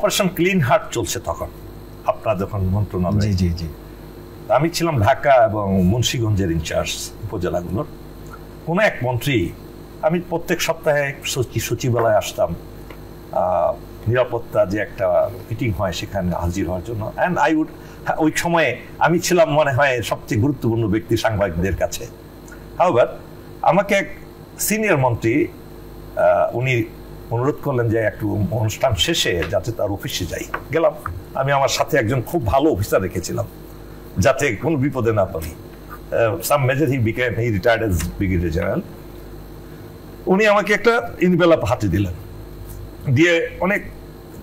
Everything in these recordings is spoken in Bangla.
অপারেশন ক্লিন হার্ট চলছে তখন, আপনার যখন মন্ত্রণালয়। জি জি জি। আমি ছিলাম ঢাকা এবং মুন্সিগঞ্জের ইনচার্জ উপজেলাগুলোর। কোনো এক মন্ত্রী, আমি প্রত্যেক সপ্তাহে সচিবালয়ে আসতাম নিরাপত্তা যে একটা মিটিং হয় সেখানে হাজির হওয়ার জন্য। অ্যান্ড আই উড, ওই সময়ে আমি ছিলাম মনে হয় সবচেয়ে গুরুত্বপূর্ণ ব্যক্তি সাংবাদিকদের কাছে। হাউএভার আমাকে এক সিনিয়র মন্ত্রী উনি অনুরোধ করলেন যে একটু অনুষ্ঠান শেষে যাতে তার অফিসে যাই। গেলাম। আমি আমার সাথে একজন খুব ভালো অফিসার রেখেছিলাম যাতে কোনো বিপদে না পড়ি। সাম মেজর হি রিটায়ার্ড এজ ব্রিগেডিয়ার জেনারেল। উনি আমাকে একটা ইনভেলপ হাতে দিলেন, দিয়ে অনেক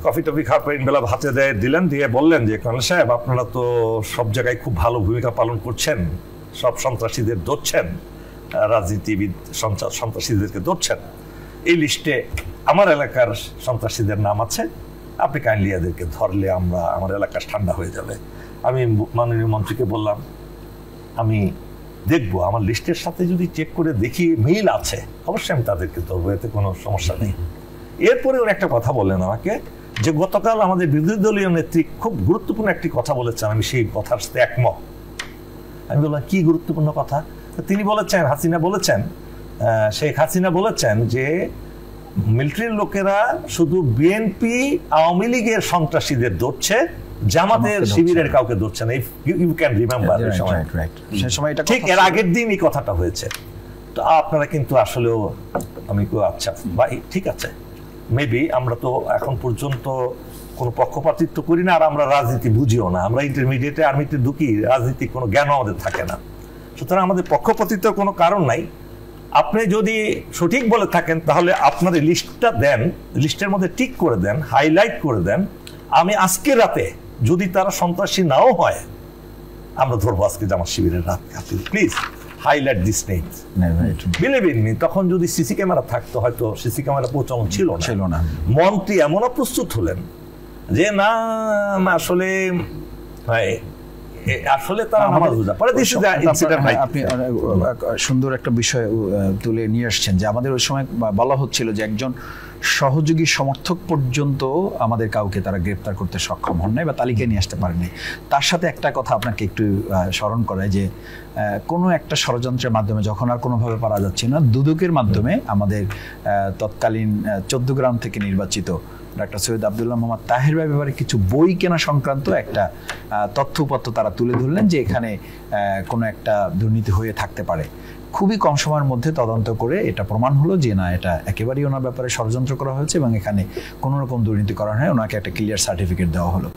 কফি টফি খাওয়ার পর ইনভেলপ হাতে দিলেন, দিয়ে বললেন যে কর্নেল সাহেব, আপনারা তো সব জায়গায় খুব ভালো ভূমিকা পালন করছেন, সব সন্ত্রাসীদের ধরছেন, রাজনীতিবিদ সন্ত্রাসীদেরকে ধরছেন। এই লিস্টে আমার এলাকার সন্ত্রাসীদের নাম আছে, আপনি কাইন্ডলি এদেরকে ধরলে আমার এলাকা ঠান্ডা হয়ে যাবে। আমি মাননীয় মন্ত্রীকে বললাম, আমি দেখবো, আমার লিস্টের সাথে যদি চেক করে দেখি মিল আছে অবশ্যই আমি তাদেরকে ধরবো, এতে কোনো সমস্যা নেই। এরপরে ওর একটা কথা বললেন আমাকে যে গতকাল আমাদের বিরোধী দলীয় নেত্রী খুব গুরুত্বপূর্ণ একটি কথা বলেছেন, আমি সেই কথার সাথে একমত। আমি বললাম কি গুরুত্বপূর্ণ কথা? তিনি বলেছেন, শেখ হাসিনা বলেছেন যে মিলিটারির লোকেরা শুধু বিএনপি আওয়ামী লীগের সন্ত্রাসীদের ধরছে, জামাতের শিবিরের কাউকে ধরছে না। ইউ ক্যান রিমেম্বার, ঠিক এর আগের দিন এই কথাটা হয়েছে। তো আপনারা কিন্তু আসলেও, আমি আচ্ছা ভাই ঠিক আছে, মেবি আমরা তো এখন পর্যন্ত কোনো পক্ষপাতিত্ব করি না, আর আমরা রাজনীতি বুঝিও না, আমরা ইন্টারমিডিয়েটে আর্মিতে ঢুকি, রাজনীতির কোনো জ্ঞান আমাদের থাকে না, সুতরাং আমাদের পক্ষপাতিত্বের কোনো কারণ নাই। আপনি যদি সঠিক বলে থাকেন তাহলে আপনার লিস্টটা দেন, লিস্টের মধ্যে টিক করে দেন, হাইলাইট করে দেন, আমি আজকে রাতে যদি তারা সন্ত্রাসী নাও হয় আমরা ধরবো আজকে জামাত শিবিরের রাত। Please highlight this names. Believe in me, তখন যদি সিসি ক্যামেরা থাকতো হয়তো সিসি ক্যামেরা প্রচলন ছিল না। মন্ত্রী এমন প্রস্তুত হলেন যে না আসলে তারা আপনি সুন্দর একটা বিষয় তুলে নিয়ে আসছেন যে আমাদের ওই সময় বলা হচ্ছিল যে একজন সহযোগী সমর্থক পর্যন্ত আমাদের কাউকে তারা গ্রেপ্তার করতে সক্ষম হন নাই বা তালিকায় নিয়ে আসতে পারেনি। তার সাথে একটা কথা আপনাকে একটু স্মরণ করায় যে কোনো একটা ষড়যন্ত্রের মাধ্যমে যখন আর কোনোভাবে পারা যাচ্ছে না, দুদকের মাধ্যমে আমাদের তৎকালীন 14 গ্রাম থেকে নির্বাচিত ডক্টর সৈয়দ আব্দুল্লাহ মোহাম্মদ তাহের ভাইয়ের ব্যাপারে কিছু বই কেনা সংক্রান্ত একটা তথ্যপত্র তারা তুলে ধরলেন যে এখানে কোনো একটা দুর্নীতি হয়ে থাকতে পারে। খুবই কম সময়ের মধ্যে তদন্ত করে এটা প্রমাণ হলো যে না, এটা একেবারেই ওনার ব্যাপারে ষড়যন্ত্র করা হয়েছে এবং এখানে কোনো রকম দুর্নীতি করা হয়, ওনাকে একটা ক্লিয়ার সার্টিফিকেট দেওয়া হলো।